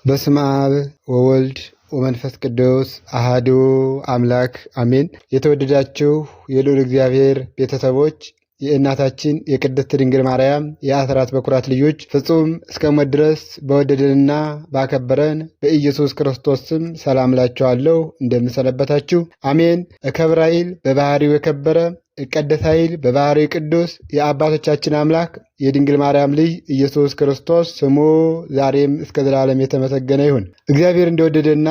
በስመ አብ ወወልድ ወመንፈስ ቅዱስ አሃዱ አምላክ አሜን። የተወደዳችሁ የልዑል እግዚአብሔር ቤተሰቦች የእናታችን የቅድስት ድንግል ማርያም የአስራት በኩራት ልጆች ፍጹም እስከ ሞት ድረስ በወደደንና ባከበረን በኢየሱስ ክርስቶስ ስም ሰላም እላችኋለሁ። እንደምንሰነበታችሁ አሜን። እከብር ኃይል በባህሪው የከበረ እቀደስ ኃይል በባህሪው ቅዱስ የአባቶቻችን አምላክ የድንግል ማርያም ልጅ ኢየሱስ ክርስቶስ ስሙ ዛሬም እስከ ዘላለም የተመሰገነ ይሁን። እግዚአብሔር እንደወደደና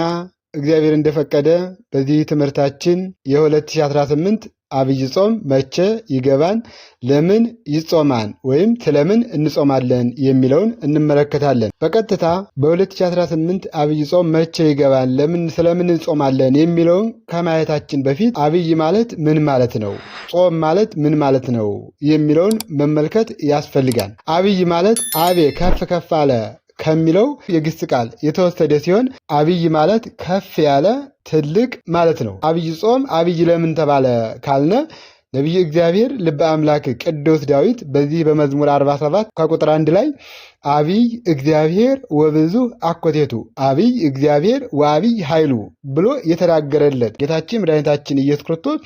እግዚአብሔር እንደፈቀደ በዚህ ትምህርታችን የ2018 አብይ ጾም መቼ ይገባን፣ ለምን ይጾማን ወይም ስለምን እንጾማለን የሚለውን እንመለከታለን። በቀጥታ በ2018 አብይ ጾም መቼ ይገባን፣ ስለምን እንጾማለን የሚለውን ከማየታችን በፊት አብይ ማለት ምን ማለት ነው፣ ጾም ማለት ምን ማለት ነው የሚለውን መመልከት ያስፈልጋል። አብይ ማለት አቤ ከፍ ከፍ አለ ከሚለው የግስ ቃል የተወሰደ ሲሆን አብይ ማለት ከፍ ያለ ትልቅ ማለት ነው። አብይ ጾም አብይ ለምን ተባለ ካልነ ነቢዩ እግዚአብሔር ልበ አምላክ ቅዱስ ዳዊት በዚህ በመዝሙር 47 ከቁጥር 1 ላይ አብይ እግዚአብሔር ወብዙ አኮቴቱ አብይ እግዚአብሔር ወአብይ ኃይሉ ብሎ የተናገረለት ጌታችን መድኃኒታችን ኢየሱስ ክርስቶስ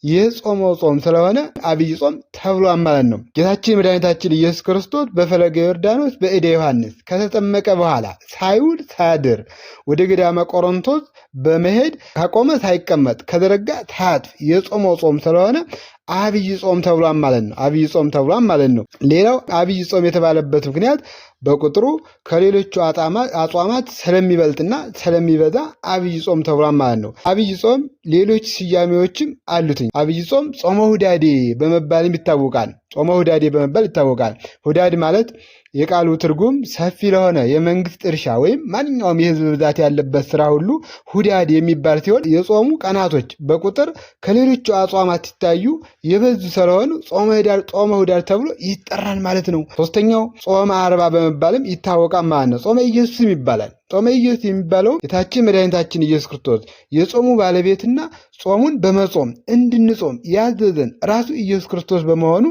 የጾመው ጾም ስለሆነ አብይ ጾም ተብሏል ማለት ነው። ጌታችን መድኃኒታችን ኢየሱስ ክርስቶስ በፈለገ ዮርዳኖስ በእደ ዮሐንስ ከተጠመቀ በኋላ ሳይውል ሳያድር ወደ ገዳመ ቆሮንቶስ በመሄድ ከቆመ ሳይቀመጥ ከዘረጋ ሳያጥፍ የጾመው ጾም ስለሆነ አብይ ጾም ተብሏል ማለት ነው። አብይ ጾም ተብሏል ማለት ነው። ሌላው አብይ ጾም የተባለበት ምክንያት በቁጥሩ ከሌሎቹ አጽዋማት ስለሚበልጥና ስለሚበዛ አብይ ጾም ተብሏል ማለት ነው። አብይ ጾም ሌሎች ስያሜዎችም አሉትኝ። አብይ ጾም ጾመ ሁዳዴ በመባልም ይታወቃል። ጾመ ሁዳዴ በመባል ይታወቃል። ሁዳድ ማለት የቃሉ ትርጉም ሰፊ ለሆነ የመንግስት እርሻ ወይም ማንኛውም የህዝብ ብዛት ያለበት ስራ ሁሉ ሁዳድ የሚባል ሲሆን የጾሙ ቀናቶች በቁጥር ከሌሎቹ አጽዋማት ሲታዩ የበዙ ስለሆኑ ጾመ ሁዳድ ተብሎ ይጠራል ማለት ነው። ሶስተኛው ጾመ አርባ በመባልም ይታወቃል ማለት ነው። ጾመ ኢየሱስም ይባላል። ጾመ ኢየሱስ የሚባለው ጌታችን መድኃኒታችን ኢየሱስ ክርስቶስ የጾሙ ባለቤትና ጾሙን በመጾም እንድንጾም ያዘዘን ራሱ ኢየሱስ ክርስቶስ በመሆኑ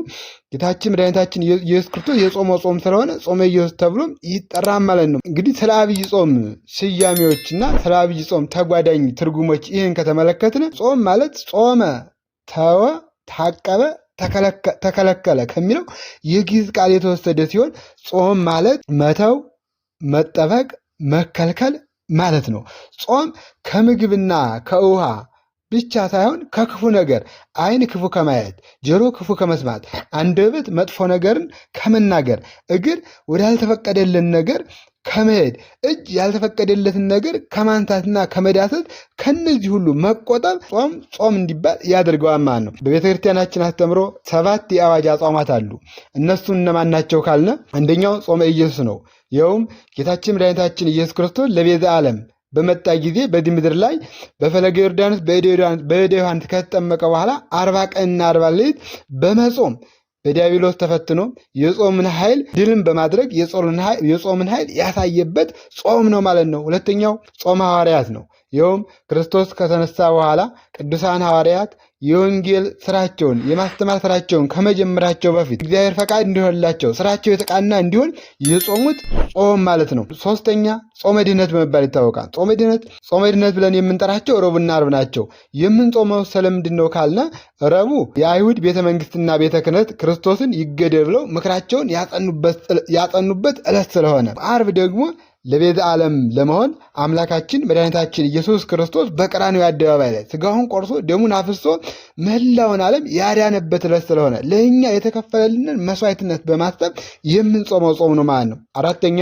ጌታችን መድኃኒታችን ኢየሱስ ክርስቶስ የጾመው ጾም ስለሆነ ጾመ ኢየሱስ ተብሎም ይጠራል ማለት ነው። እንግዲህ ስለ አብይ ጾም ስያሜዎችና ስለ አብይ ጾም ተጓዳኝ ትርጉሞች ይህን ከተመለከትን ጾም ማለት ጾመ፣ ተወ፣ ታቀበ፣ ተከለከለ ከሚለው የግዕዝ ቃል የተወሰደ ሲሆን ጾም ማለት መተው፣ መጠበቅ፣ መከልከል ማለት ነው። ጾም ከምግብና ከውሃ ብቻ ሳይሆን ከክፉ ነገር ዓይን ክፉ ከማየት፣ ጆሮ ክፉ ከመስማት፣ አንደበት መጥፎ ነገርን ከመናገር፣ እግር ወዳልተፈቀደልን ነገር ከመሄድ፣ እጅ ያልተፈቀደለትን ነገር ከማንሳትና ከመዳሰስ ከነዚህ ሁሉ መቆጠብ ጾም እንዲባል ያደርገዋል ማለት ነው። በቤተ ክርስቲያናችን አስተምሮ 7 የአዋጅ አጽዋማት አሉ። እነሱን እነማን ናቸው ካልነ አንደኛው ጾመ ኢየሱስ ነው። ይኸውም ጌታችን መድኃኒታችን ኢየሱስ ክርስቶስ ለቤዛ ዓለም በመጣ ጊዜ በዚህ ምድር ላይ በፈለገ ዮርዳኖስ በእደ ዮሐንስ ከተጠመቀ በኋላ 40 ቀንና 40 ሌሊት በመጾም በዲያብሎስ ተፈትኖ የጾምን ኃይል ድልን በማድረግ የጾምን ኃይል ያሳየበት ጾም ነው ማለት ነው። ሁለተኛው ጾመ ሐዋርያት ነው። ይኸውም ክርስቶስ ከተነሳ በኋላ ቅዱሳን ሐዋርያት የወንጌል ስራቸውን የማስተማር ስራቸውን ከመጀመራቸው በፊት እግዚአብሔር ፈቃድ እንዲሆንላቸው ስራቸው የተቃና እንዲሆን የጾሙት ጾም ማለት ነው። ሶስተኛ ጾመ ድህነት በመባል ይታወቃል። ጾመ ድህነት ብለን የምንጠራቸው ረቡዕና ዓርብ ናቸው። የምንጾመው ስለምንድን ነው ካልነ ረቡዕ የአይሁድ ቤተ መንግስትና ቤተ ክህነት ክርስቶስን ይገደል ብለው ምክራቸውን ያጸኑበት ዕለት ስለሆነ፣ ዓርብ ደግሞ ለቤዛ ዓለም ለመሆን አምላካችን መድኃኒታችን ኢየሱስ ክርስቶስ በቀራንዮ አደባባይ ላይ ስጋውን ቆርሶ ደሙን አፍሶ መላውን ዓለም ያዳነበት ዕለት ስለሆነ ለእኛ የተከፈለልንን መስዋዕትነት በማሰብ የምንጾመው ጾም ነው ማለት ነው። አራተኛ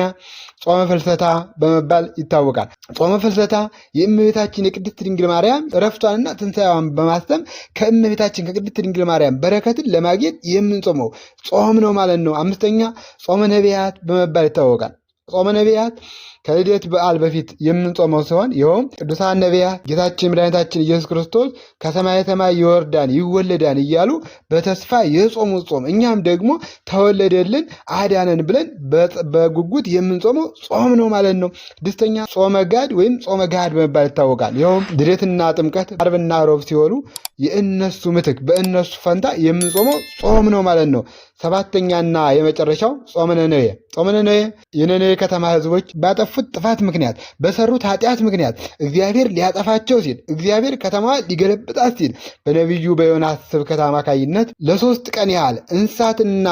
ጾመ ፍልሰታ በመባል ይታወቃል። ጾመ ፍልሰታ የእመቤታችን የቅድስት ድንግል ማርያም ዕረፍቷንና ትንሣኤዋን በማሰብ ከእመቤታችን ከቅድስት ድንግል ማርያም በረከትን ለማግኘት የምንጾመው ጾም ነው ማለት ነው። አምስተኛ ጾመ ነቢያት በመባል ይታወቃል። ጾመ ነቢያት ከልደት በዓል በፊት የምንጾመው ሲሆን ይኸውም ቅዱሳን ነቢያት ጌታችን መድኃኒታችን ኢየሱስ ክርስቶስ ከሰማየ ሰማይ ይወርዳን ይወለዳን እያሉ በተስፋ የጾሙት ጾም እኛም ደግሞ ተወለደልን አዳነን ብለን በጉጉት የምንጾመው ጾም ነው ማለት ነው። ስድስተኛ ጾመ ጋድ ወይም ጾመ ጋድ በመባል ይታወቃል። ይኸውም ልደትና ጥምቀት ዓርብና ሮብ ሲሆኑ የእነሱ ምትክ በእነሱ ፈንታ የምንጾመው ጾም ነው ማለት ነው። ሰባተኛና የመጨረሻው ጾመ ነነዌ የነነዌ ከተማ ሕዝቦች ባጠፉት ባጠፉት ጥፋት ምክንያት በሰሩት ኃጢአት ምክንያት እግዚአብሔር ሊያጠፋቸው ሲል እግዚአብሔር ከተማዋ ሊገለብጣት ሲል በነቢዩ በዮናስ ስብከት አማካይነት ለ3 ቀን ያህል እንስሳትና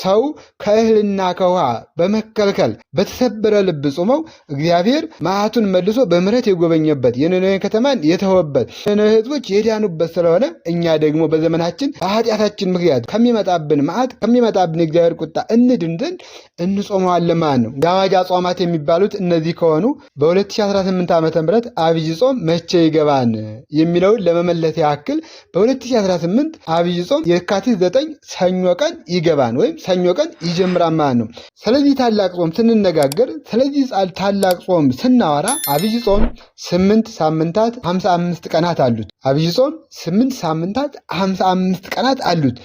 ሰው ከእህልና ከውሃ በመከልከል በተሰበረ ልብ ጾመው እግዚአብሔር መዓቱን መልሶ በምሕረት የጎበኘበት የነነዌ ከተማን የተወበት የነነዌ ሕዝቦች የዳኑበት ስለሆነ እኛ ደግሞ በዘመናችን በኃጢአታችን ምክንያት ከሚመጣብን መዓት ከሚመጣብን የእግዚአብሔር ቁጣ እንድን ዘንድ እንጾመዋለን ማለት ነው። የአዋጅ አጽዋማት የሚባሉት እነዚህ ከሆኑ በ2018 ዓ.ም አብይ ጾም መቼ ይገባን የሚለውን ለመመለስ ያክል በ2018 አብይ ጾም የካቲት 9 ሰኞ ቀን ይገባን ወይም ሰኞ ቀን ይጀምራል ማለት ነው። ስለዚህ ታላቅ ጾም ስንነጋገር፣ ስለዚህ ታላቅ ጾም ስናወራ አብይ ጾም 8 ሳምንታት 55 ቀናት አሉት። አብይ ጾም 8 ሳምንታት 55 ቀናት አሉት።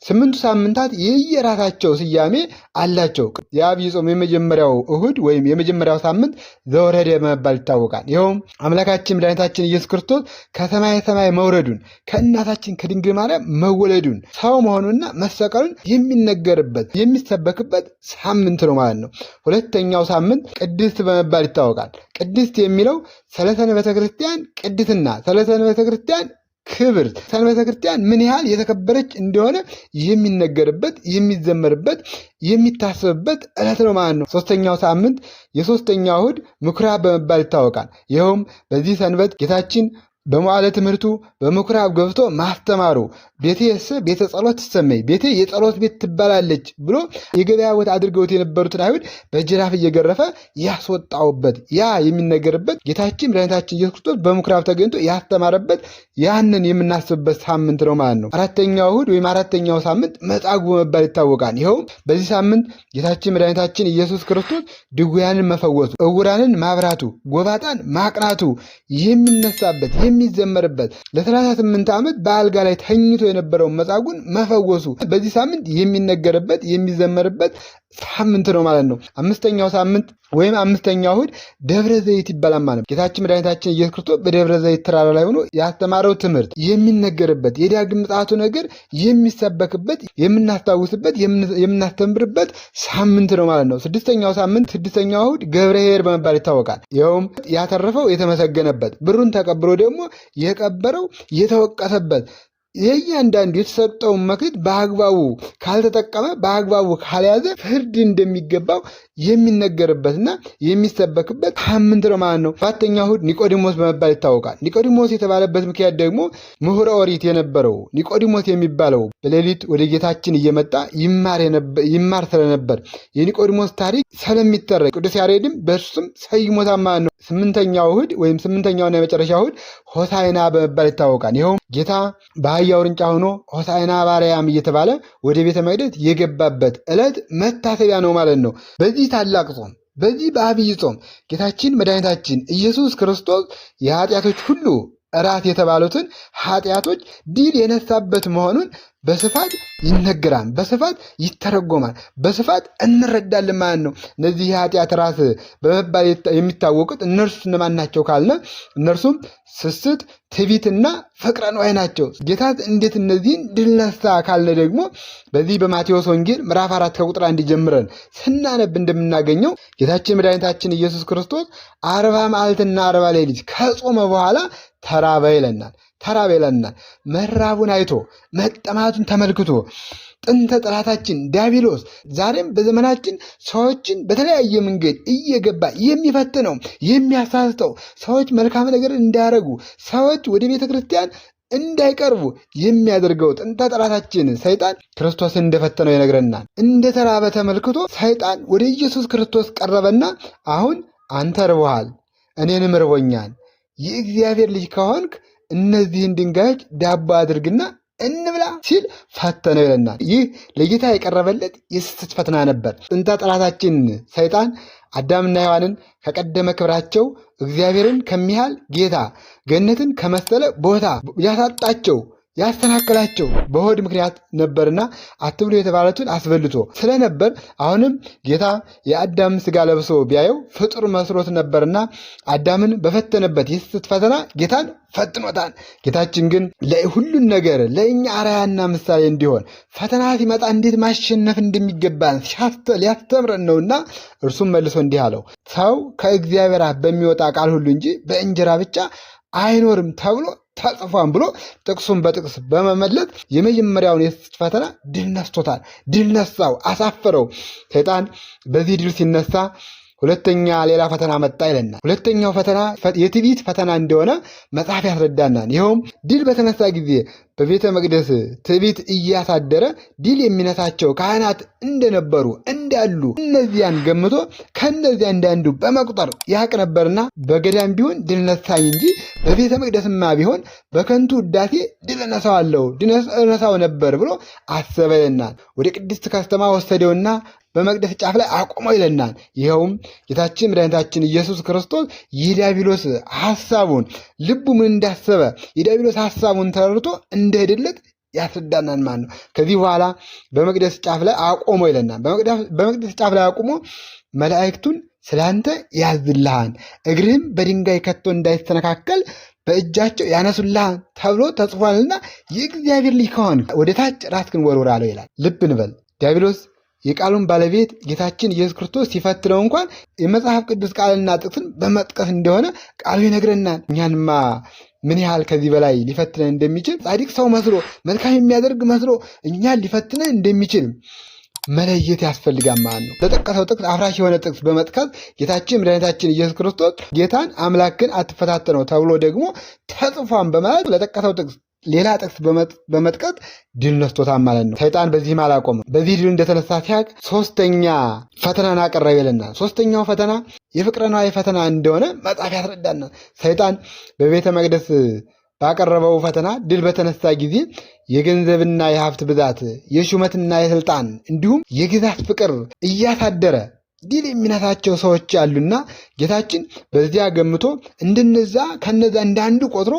8 ሳምንታት የየራሳቸው ስያሜ አላቸው። የአብይ ጾም የመጀመሪያው እሁድ ወይም የመጀመሪያው ሳምንት ዘወረደ በመባል ይታወቃል። ይኸውም አምላካችን መድኃኒታችን ኢየሱስ ክርስቶስ ከሰማየ ሰማይ መውረዱን ከእናታችን ከድንግል ማርያም መወለዱን ሰው መሆኑንና መሰቀሉን የሚነገርበት የሚሰበክበት ሳምንት ነው ማለት ነው። ሁለተኛው ሳምንት ቅድስት በመባል ይታወቃል። ቅድስት የሚለው ስለ ሰንበተ ክርስቲያን ቅድስና፣ ስለ ሰንበተ ክርስቲያን ክብር፣ ሰንበተ ክርስቲያን ምን ያህል የተከበረች እንደሆነ የሚነገርበት የሚዘመርበት የሚታሰብበት ዕለት ነው ማለት ነው። ሶስተኛው ሳምንት የሶስተኛው እሁድ ምኩራብ በመባል ይታወቃል። ይኸውም በዚህ ሰንበት ጌታችን በመዋዕለ ትምህርቱ በምኩራብ ገብቶ ማስተማሩ ቤቴስ ቤተ ጸሎት ትሰመይ ቤቴ የጸሎት ቤት ትባላለች ብሎ የገበያ ቦታ አድርገውት የነበሩትን አይሁድ በጅራፍ እየገረፈ ያስወጣውበት ያ የሚነገርበት ጌታችን መድኃኒታችን ኢየሱስ ክርስቶስ በምኩራብ ተገኝቶ ያስተማረበት ያንን የምናስብበት ሳምንት ነው ማለት ነው። አራተኛው እሁድ ወይም አራተኛው ሳምንት መጻጉዕ በመባል ይታወቃል። ይኸውም በዚህ ሳምንት ጌታችን መድኃኒታችን ኢየሱስ ክርስቶስ ድውያንን መፈወሱ፣ ዕውራንን ማብራቱ፣ ጎባጣን ማቅናቱ የሚነሳበት የሚዘመርበት ለ38 ዓመት በአልጋ ላይ ተኝቶ የነበረውን መጻጉዕን መፈወሱ በዚህ ሳምንት የሚነገርበት የሚዘመርበት ሳምንት ነው ማለት ነው። አምስተኛው ሳምንት ወይም አምስተኛው እሁድ ደብረ ዘይት ይባላል ማለት ነው። ጌታችን መድኃኒታችን ኢየሱስ ክርስቶስ በደብረ ዘይት ተራራ ላይ ሆኖ ያስተማረው ትምህርት የሚነገርበት የዳግም ምጽአቱ ነገር የሚሰበክበት የምናስታውስበት የምናስተምርበት ሳምንት ነው ማለት ነው። ስድስተኛው ሳምንት ስድስተኛው እሁድ ገብርኄር በመባል ይታወቃል። ይኸውም ያተረፈው የተመሰገነበት ብሩን ተቀብሎ ደግሞ የቀበረው የተወቀሰበት የእያንዳንዱ የተሰጠውን መክሊት በአግባቡ ካልተጠቀመ በአግባቡ ካልያዘ ፍርድ እንደሚገባው የሚነገርበትና የሚሰበክበት ሳምንት ነው ማለት ነው። አራተኛው እሁድ ኒቆዲሞስ በመባል ይታወቃል። ኒቆዲሞስ የተባለበት ምክንያት ደግሞ ምሁረ ኦሪት የነበረው ኒቆዲሞስ የሚባለው በሌሊት ወደ ጌታችን እየመጣ ይማር ስለነበር የኒቆዲሞስ ታሪክ ስለሚተረክ ቅዱስ ያሬድም በእሱም ሰይሞታል ማለት ነው። ስምንተኛው እሁድ ወይም ስምንተኛውና የመጨረሻው እሁድ ሆሳዕና በመባል ይታወቃል። ይኸውም ጌታ በአህያ ውርንጫ ሆኖ ሆሳዕና በአርያም እየተባለ ወደ ቤተ መቅደስ የገባበት ዕለት መታሰቢያ ነው ማለት ነው። በዚህ ታላቅ ጾም በዚህ በአብይ ጾም ጌታችን መድኃኒታችን ኢየሱስ ክርስቶስ የኃጢአቶች ሁሉ ራስ የተባሉትን ኃጢአቶች ድል የነሳበት መሆኑን በስፋት ይነገራል፣ በስፋት ይተረጎማል፣ በስፋት እንረዳለን ማለት ነው። እነዚህ የኃጢአት ራስ በመባል የሚታወቁት እነርሱ እነማን ናቸው ካልነ እነርሱም ስስት፣ ትዕቢትና ፍቅረ ነዋይ ናቸው። ጌታ እንዴት እነዚህን ድል ነሳ ካልነ ደግሞ በዚህ በማቴዎስ ወንጌል ምዕራፍ 4 ከቁጥር 1 ጀምረን ስናነብ እንደምናገኘው ጌታችን መድኃኒታችን ኢየሱስ ክርስቶስ 40 መዓልትና 40 ሌሊት ከጾመ በኋላ ተራበ ይለናል። መራቡን አይቶ መጠማቱን ተመልክቶ ጥንተ ጠላታችን ዲያብሎስ ዛሬም በዘመናችን ሰዎችን በተለያየ መንገድ እየገባ የሚፈትነው የሚያሳስተው ሰዎች መልካም ነገር እንዳያረጉ ሰዎች ወደ ቤተ ክርስቲያን እንዳይቀርቡ የሚያደርገው ጥንተ ጠላታችን ሰይጣን ክርስቶስን እንደፈተነው ይነግረናል። እንደተራበ ተመልክቶ ሰይጣን ወደ ኢየሱስ ክርስቶስ ቀረበና አሁን አንተ ርቦሃል፣ እኔንም ርቦኛል፣ የእግዚአብሔር ልጅ ከሆንክ እነዚህን ድንጋዮች ዳቦ አድርግና እንብላ ሲል ፈተነው ይለናል። ይህ ለጌታ የቀረበለት የስስት ፈተና ነበር። ጥንተ ጠላታችን ሰይጣን አዳምና ሔዋንን ከቀደመ ክብራቸው እግዚአብሔርን ከሚያህል ጌታ ገነትን ከመሰለ ቦታ ያሳጣቸው ያስተናከላቸው በሆድ ምክንያት ነበርና አትብሉ የተባሉትን አስበልቶ ስለነበር አሁንም ጌታ የአዳም ሥጋ ለብሶ ቢያየው ፍጡር መስሎት ነበርና አዳምን በፈተነበት የስህተት ፈተና ጌታን ፈትኖታል። ጌታችን ግን ሁሉን ነገር ለእኛ አርአያና ምሳሌ እንዲሆን ፈተና ሲመጣ እንዴት ማሸነፍ እንደሚገባን ሊያስተምረን ነውና እርሱም መልሶ እንዲህ አለው፣ ሰው ከእግዚአብሔር አፍ በሚወጣ ቃል ሁሉ እንጂ በእንጀራ ብቻ አይኖርም ተብሎ ተጽፏን ብሎ ጥቅሱን በጥቅስ በመመለስ የመጀመሪያውን የስህተት ፈተና ድል ነስቶታል። ድል ነሳው፣ አሳፈረው። ሰይጣን በዚህ ድል ሲነሳ ሁለተኛ ሌላ ፈተና መጣ ይለናል። ሁለተኛው ፈተና የትዕቢት ፈተና እንደሆነ መጽሐፍ ያስረዳናል። ይኸውም ድል በተነሳ ጊዜ በቤተ መቅደስ ትዕቢት እያሳደረ ድል የሚነሳቸው ካህናት እንደነበሩ እንዳሉ እነዚያን ገምቶ ከእነዚያ እንዳንዱ በመቁጠር ያቅ ነበርና በገዳም ቢሆን ድል ነሳኝ እንጂ በቤተ መቅደስማ ቢሆን በከንቱ ውዳሴ ድል እነሳው ነበር ብሎ አሰበ ይለናል። ወደ ቅድስት ከተማ ወሰደውና በመቅደስ ጫፍ ላይ አቆመው ይለናል። ይኸውም ጌታችን መድኃኒታችን ኢየሱስ ክርስቶስ የዲያብሎስ ሐሳቡን ልቡ ምን እንዳሰበ የዲያብሎስ ሐሳቡን ተረድቶ እንደሄደለት ያስረዳናል ማለት ነው። ከዚህ በኋላ በመቅደስ ጫፍ ላይ አቆመው ይለናል። በመቅደስ ጫፍ ላይ አቆሞ መላእክቱን ስላንተ ያዝልሃን፣ እግርህም በድንጋይ ከቶ እንዳይስተነካከል በእጃቸው ያነሱልሃን ተብሎ ተጽፏልና የእግዚአብሔር ልጅ ከሆንክ ወደ ታች ራስህን ወርውር አለው ይላል። ልብ እንበል። ዲያብሎስ የቃሉን ባለቤት ጌታችን ኢየሱስ ክርስቶስ ሲፈትነው እንኳን የመጽሐፍ ቅዱስ ቃልና ጥቅስን በመጥቀስ እንደሆነ ቃሉ ይነግረናል። እኛንማ ምን ያህል ከዚህ በላይ ሊፈትነን እንደሚችል ጻድቅ ሰው መስሎ መልካም የሚያደርግ መስሎ እኛን ሊፈትነን እንደሚችል መለየት ያስፈልጋል ማለት ነው። ለጠቀሰው ጥቅስ አፍራሽ የሆነ ጥቅስ በመጥቀስ ጌታችን መድኃኒታችን ኢየሱስ ክርስቶስ ጌታን አምላክን አትፈታተነው ተብሎ ደግሞ ተጽፏን በማለት ለጠቀሰው ጥቅስ ሌላ ጥቅስ በመጥቀስ ድል ነስቶታል ማለት ነው። ሰይጣን በዚህም አላቆመም። በዚህ ድል እንደተነሳ ሲያቅ ሶስተኛ ፈተናን አቀረበ ይለናል። ሶስተኛው ፈተና የፍቅረ ነዋይ ፈተና እንደሆነ መጽሐፍ ያስረዳናል። ሰይጣን በቤተ መቅደስ ባቀረበው ፈተና ድል በተነሳ ጊዜ የገንዘብና የሀብት ብዛት፣ የሹመትና የስልጣን እንዲሁም የግዛት ፍቅር እያሳደረ ድል የሚነሳቸው ሰዎች አሉና ጌታችን በዚያ ገምቶ ከነዛ እንዳንዱ ቆጥሮ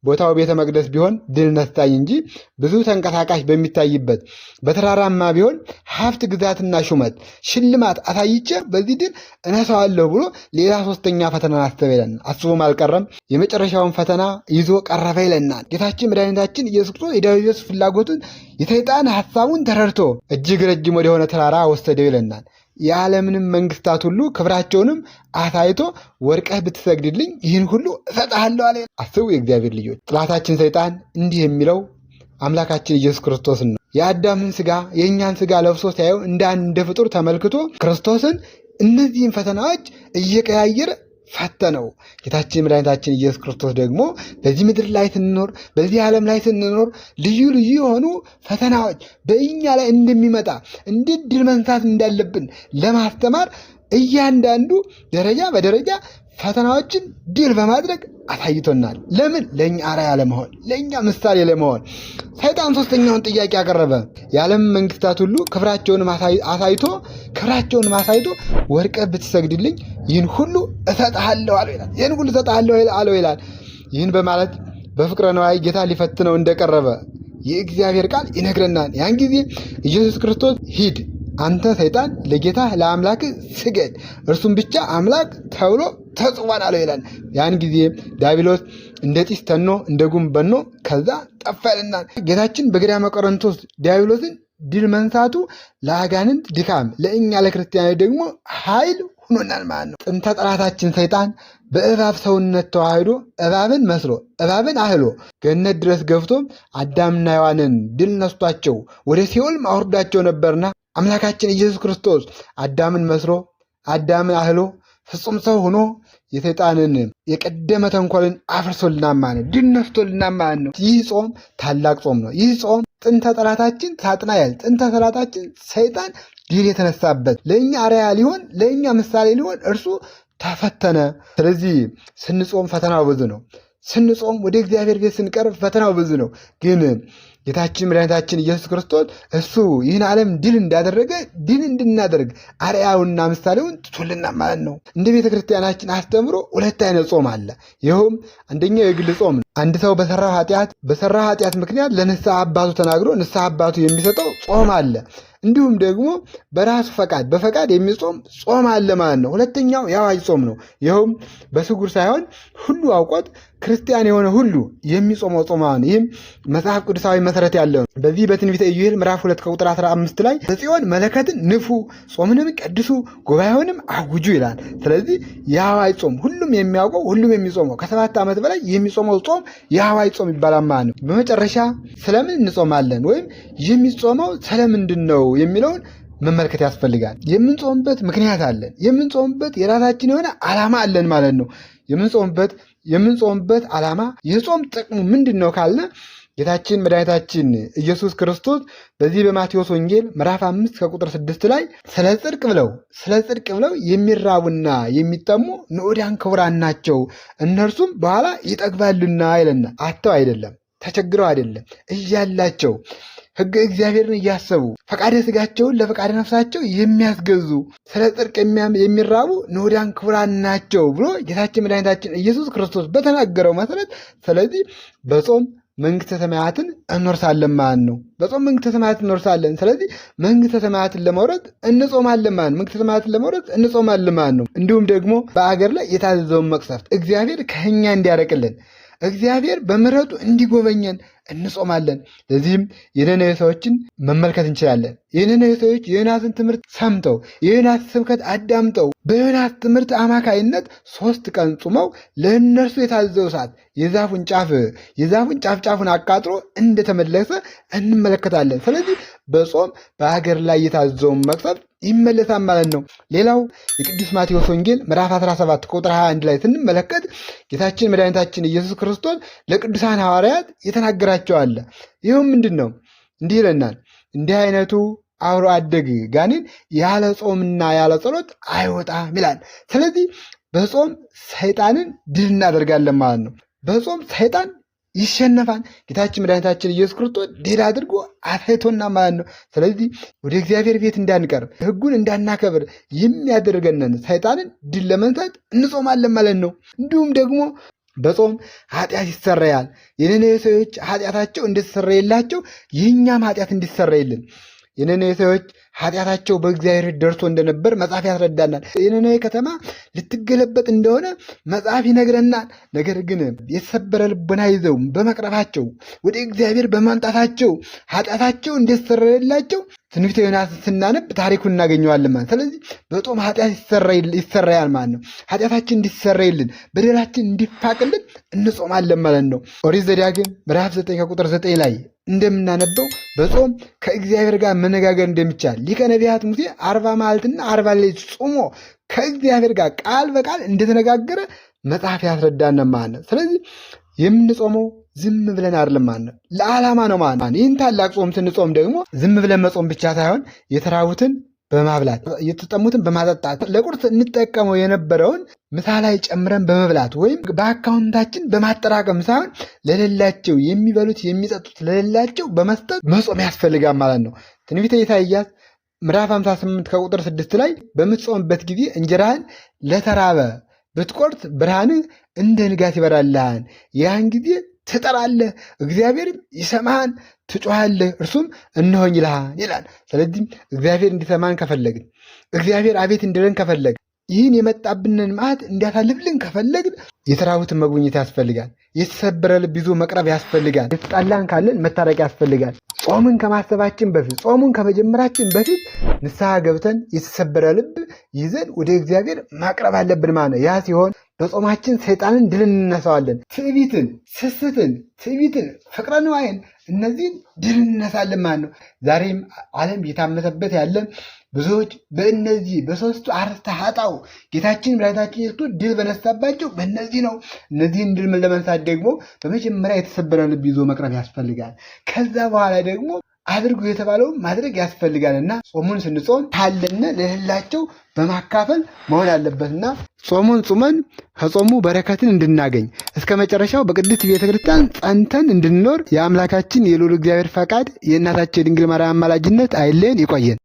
ቦታው ቤተ መቅደስ ቢሆን ድል ነሳኝ እንጂ ብዙ ተንቀሳቃሽ በሚታይበት በተራራማ ቢሆን ሀብት፣ ግዛትና ሹመት፣ ሽልማት አሳይቼ በዚህ ድል እነሳዋለሁ ብሎ ሌላ ሶስተኛ ፈተና አሰበ ይለናል። አስቦም አልቀረም፣ የመጨረሻውን ፈተና ይዞ ቀረበ ይለናል። ጌታችን መድኃኒታችን ኢየሱስ ክርስቶስ የዲያብሎስ ፍላጎቱን የሰይጣን ሐሳቡን ተረድቶ እጅግ ረጅም ወደሆነ ተራራ ወሰደው ይለናል። የዓለምንም መንግስታት ሁሉ ክብራቸውንም አሳይቶ ወድቀህ ብትሰግድልኝ ይህን ሁሉ እሰጥሃለሁ አለ። አስቡ የእግዚአብሔር ልጆች፣ ጠላታችን ሰይጣን እንዲህ የሚለው አምላካችን ኢየሱስ ክርስቶስን ነው። የአዳምን ስጋ የእኛን ስጋ ለብሶ ሲያየው እንደ ፍጡር ተመልክቶ ክርስቶስን እነዚህን ፈተናዎች እየቀያየረ ፈተነው። ጌታችን መድኃኒታችን ኢየሱስ ክርስቶስ ደግሞ በዚህ ምድር ላይ ስንኖር በዚህ ዓለም ላይ ስንኖር ልዩ ልዩ የሆኑ ፈተናዎች በእኛ ላይ እንደሚመጣ እንዴት ድል መንሳት እንዳለብን ለማስተማር እያንዳንዱ ደረጃ በደረጃ ፈተናዎችን ድል በማድረግ አሳይቶናል። ለምን? ለእኛ አርአያ ለመሆን፣ ለእኛ ምሳሌ ለመሆን። ሰይጣን ሶስተኛውን ጥያቄ ያቀረበ የዓለም መንግስታት ሁሉ ክብራቸውን አሳይቶ ወድቀህ ብትሰግድልኝ ይህን ሁሉ እሰጥሃለሁ አለው ይላል። ይህን ሁሉ እሰጥሃለሁ አለው ይላል። ይህን በማለት በፍቅረ ነዋይ ጌታ ሊፈትነው እንደቀረበ የእግዚአብሔር ቃል ይነግረናል። ያን ጊዜ ኢየሱስ ክርስቶስ ሂድ አንተ ሰይጣን ለጌታ ለአምላክ ስገድ፣ እርሱም ብቻ አምላክ ተብሎ ተጽፏል አለው ይላል። ያን ጊዜ ዲያብሎስ እንደ ጢስ ተኖ እንደ ጉም በኖ ከዛ ጠፋ ይለናል። ጌታችን በገዳመ ቆሮንቶስ ዲያብሎስን ድል መንሳቱ ለአጋንንት ድካም፣ ለእኛ ለክርስቲያኖች ደግሞ ኃይል ሆኖናል ማለት ነው። ጥንተ ጠላታችን ሰይጣን በእባብ ሰውነት ተዋህዶ እባብን መስሎ እባብን አህሎ ገነት ድረስ ገብቶ አዳምና ሔዋንን ድል ነስቷቸው ወደ ሲኦል አውርዷቸው ነበርና አምላካችን ኢየሱስ ክርስቶስ አዳምን መስሎ አዳምን አህሎ ፍጹም ሰው ሆኖ የሰይጣንን የቀደመ ተንኮልን አፍርሶልናል ማለት ነው። ድል ነስቶልናል ማለት ነው። ይህ ጾም ታላቅ ጾም ነው። ይህ ጾም ጥንተ ጠላታችን ሳጥናኤል፣ ጥንተ ጠላታችን ሰይጣን ድል የተነሳበት ለእኛ አርአያ ሊሆን ለእኛ ምሳሌ ሊሆን እርሱ ተፈተነ። ስለዚህ ስንጾም ፈተናው ብዙ ነው። ስንጾም ወደ እግዚአብሔር ቤት ስንቀርብ ፈተናው ብዙ ነው። ግን ጌታችን መድኃኒታችን ኢየሱስ ክርስቶስ እሱ ይህን ዓለም ድል እንዳደረገ ድል እንድናደርግ አርአያውና ምሳሌውን ትቶልና ማለት ነው። እንደ ቤተ ክርስቲያናችን አስተምሮ ሁለት አይነት ጾም አለ። ይኸውም አንደኛው የግል ጾም ነው። አንድ ሰው በሰራው ኃጢአት ምክንያት ለንስሐ አባቱ ተናግሮ ንስሐ አባቱ የሚሰጠው ጾም አለ። እንዲሁም ደግሞ በራሱ በፈቃድ የሚጾም ጾም አለ ማለት ነው። ሁለተኛው የአዋጅ ጾም ነው። ይኸውም በስጉር ሳይሆን ሁሉ አውቆት ክርስቲያን የሆነ ሁሉ የሚጾመው ጾም ነው። ይህም መጽሐፍ ቅዱሳዊ መሰረት ያለው ነው። በዚህ በትንቢተ ኢዩኤል ምዕራፍ 2 ከቁጥር 15 ላይ በጽዮን መለከትን ንፉ፣ ጾምንም ቀድሱ፣ ጉባኤውንም አውጁ ይላል። ስለዚህ የአዋጅ ጾም ሁሉም የሚያውቀው ሁሉም የሚጾመው ከ7 ዓመት በላይ የሚጾመው ጾም የአዋጅ ጾም ይባላል ማለት ነው። በመጨረሻ ስለምን እንጾማለን ወይም የሚጾመው ስለምንድን ነው የሚለውን መመልከት ያስፈልጋል። የምንጾምበት ምክንያት አለን። የምንጾምበት የራሳችን የሆነ ዓላማ አለን ማለት ነው። የምንጾምበት ዓላማ የጾም ጥቅሙ ምንድን ነው ካልነ ጌታችን መድኃኒታችን ኢየሱስ ክርስቶስ በዚህ በማቴዎስ ወንጌል ምዕራፍ 5 ከቁጥር 6 ላይ ስለ ጽድቅ ብለው የሚራቡና የሚጠሙ ንዑዳን ክቡራን ናቸው፣ እነርሱም በኋላ ይጠግባሉና ይለና። አጥተው አይደለም፣ ተቸግረው አይደለም፣ እያላቸው ሕገ እግዚአብሔርን እያሰቡ ፈቃደ ሥጋቸውን ለፈቃደ ነፍሳቸው የሚያስገዙ ስለ ጽድቅ የሚራቡ ንዑዳን ክቡራን ናቸው ብሎ ጌታችን መድኃኒታችን ኢየሱስ ክርስቶስ በተናገረው መሰረት ስለዚህ በጾም መንግሥተ ሰማያትን እንወርሳለን ማለት ነው። በጾም መንግሥተ ሰማያትን እንወርሳለን። ስለዚህ መንግሥተ ሰማያትን ለመውረድ እንጾማለን ማለት ነው። መንግሥተ ሰማያትን ለመውረድ እንጾማለን ማለት ነው። እንዲሁም ደግሞ በአገር ላይ የታዘዘውን መቅሰፍት እግዚአብሔር ከእኛ እንዲያረቅልን እግዚአብሔር በምሕረቱ እንዲጎበኘን እንጾማለን። ለዚህም የነነዌ ሰዎችን መመልከት እንችላለን። የነነዌ ሰዎች የዮናስን ትምህርት ሰምተው የዮናስ ስብከት አዳምጠው በዮናስ ትምህርት አማካይነት 3 ቀን ጾመው ለእነርሱ የታዘዘው እሳት የዛፉን ጫፉን አቃጥሎ እንደተመለሰ እንመለከታለን። ስለዚህ በጾም በሀገር ላይ የታዘዘውን መቅሰፍት ይመለሳል ማለት ነው። ሌላው የቅዱስ ማቴዎስ ወንጌል ምዕራፍ 17 ቁጥር 21 ላይ ስንመለከት ጌታችን መድኃኒታችን ኢየሱስ ክርስቶስ ለቅዱሳን ሐዋርያት የተናገራቸው አለ። ይህም ምንድን ነው? እንዲህ ይለናል፣ እንዲህ አይነቱ አብሮ አደግ ጋኔን ያለ ጾምና ያለ ጸሎት አይወጣም ይላል። ስለዚህ በጾም ሰይጣንን ድል እናደርጋለን ማለት ነው። በጾም ሰይጣን ይሸነፋል። ጌታችን መድኃኒታችን ኢየሱስ ክርስቶስ ድል አድርጎ አሳይቶና ማለት ነው። ስለዚህ ወደ እግዚአብሔር ቤት እንዳንቀርብ ሕጉን እንዳናከብር የሚያደርገንን ሰይጣንን ድል ለመንሳት እንጾማለን ማለት ነው። እንዲሁም ደግሞ በጾም ኃጢአት ይሰረያል። የነነዌ ሰዎች ኃጢአታቸው እንደተሰረየላቸው የእኛም ኃጢአት እንዲሰረይልን የነነዌ ሰዎች ኃጢአታቸው በእግዚአብሔር ደርሶ እንደነበር መጽሐፍ ያስረዳናል። የነነዌ ከተማ ልትገለበጥ እንደሆነ መጽሐፍ ይነግረናል። ነገር ግን የተሰበረ ልቦና ይዘው በመቅረባቸው ወደ እግዚአብሔር በማምጣታቸው ኃጢአታቸው እንደተሰረየላቸው ትንቢተ ዮናስ ስናነብ ታሪኩን እናገኘዋለን ማለት። ስለዚህ በጾም ኃጢአት ይሰረያል ማለት ነው። ኃጢአታችን እንዲሰረይልን በደላችን እንዲፋቅልን እንጾማለን ማለት ነው። ኦሪት ዘዳግም ምዕራፍ 9 ከቁጥር 9 ላይ እንደምናነበው በጾም ከእግዚአብሔር ጋር መነጋገር እንደሚቻል ሊቀ ነቢያት ሙሴ 40 መዓልትና 40 ሌሊት ጾሞ ከእግዚአብሔር ጋር ቃል በቃል እንደተነጋገረ መጽሐፍ ያስረዳናል ማለት ነው። ስለዚህ የምንጾመው ዝም ብለን አይደለም ማለት ነው፣ ለዓላማ ነው ማለት ነው። ይህን ታላቅ ጾም ስንጾም ደግሞ ዝም ብለን መጾም ብቻ ሳይሆን የተራቡትን በማብላት የተጠሙትን በማጠጣት ለቁርስ እንጠቀመው የነበረውን ምሳ ላይ ጨምረን በመብላት ወይም በአካውንታችን በማጠራቀም ሳይሆን ለሌላቸው የሚበሉት የሚጠጡት ለሌላቸው በመስጠት መጾም ያስፈልጋል ማለት ነው። ትንቢተ ኢሳይያስ ምዕራፍ 58 ከቁጥር 6 ላይ በምትጾምበት ጊዜ እንጀራህን ለተራበ ብትቆርጥ ብርሃንህ እንደ ንጋት ይበራልሃል፣ ያን ጊዜ ትጠራለህ፣ እግዚአብሔርም ይሰማሃል፣ ትጮኻለህ፣ እርሱም እነሆኝ ይልሃል ይላል። ስለዚህ እግዚአብሔር እንዲሰማን ከፈለግን እግዚአብሔር አቤት እንዲለን ከፈለግን ይህን የመጣብንን መዓት እንዲያሳልፍልን ከፈለግን የተራቡትን መጎብኘት ያስፈልጋል። የተሰበረ ልብ ይዞ መቅረብ ያስፈልጋል። የተጣላን ካለን መታረቅ ያስፈልጋል። ጾምን ከማሰባችን በፊት ጾሙን ከመጀመራችን በፊት ንስሐ ገብተን የተሰበረ ልብ ይዘን ወደ እግዚአብሔር ማቅረብ አለብን ማለት ነው። ያ ሲሆን በጾማችን ሰይጣንን ድል እንነሳዋለን። ትዕቢትን፣ ስስትን፣ ፍቅረ ንዋይን እነዚህን ድል እንነሳለን ማለት ነው። ዛሬም ዓለም እየታመሰበት ያለ ብዙዎች በእነዚህ በሶስቱ አርእስተ ኃጣው ጌታችን መድኃኒታችን ኢየሱስ ድል በነሳባቸው በእነዚህ ነው። እነዚህን ድል ለመንሳት ደግሞ በመጀመሪያ የተሰበረ ልብ ይዞ መቅረብ ያስፈልጋል። ከዛ በኋላ ደግሞ አድርጉ የተባለውን ማድረግ ያስፈልጋልና ጾሙን ስንጾም ካለን ለሌላቸው በማካፈል መሆን አለበትና ጾሙን ጾመን ከጾሙ በረከትን እንድናገኝ እስከ መጨረሻው በቅድስት ቤተክርስቲያን ጸንተን እንድንኖር የአምላካችን የልዑል እግዚአብሔር ፈቃድ የእናታችን የድንግል ማርያም አማላጅነት አይለየን። ይቆየን።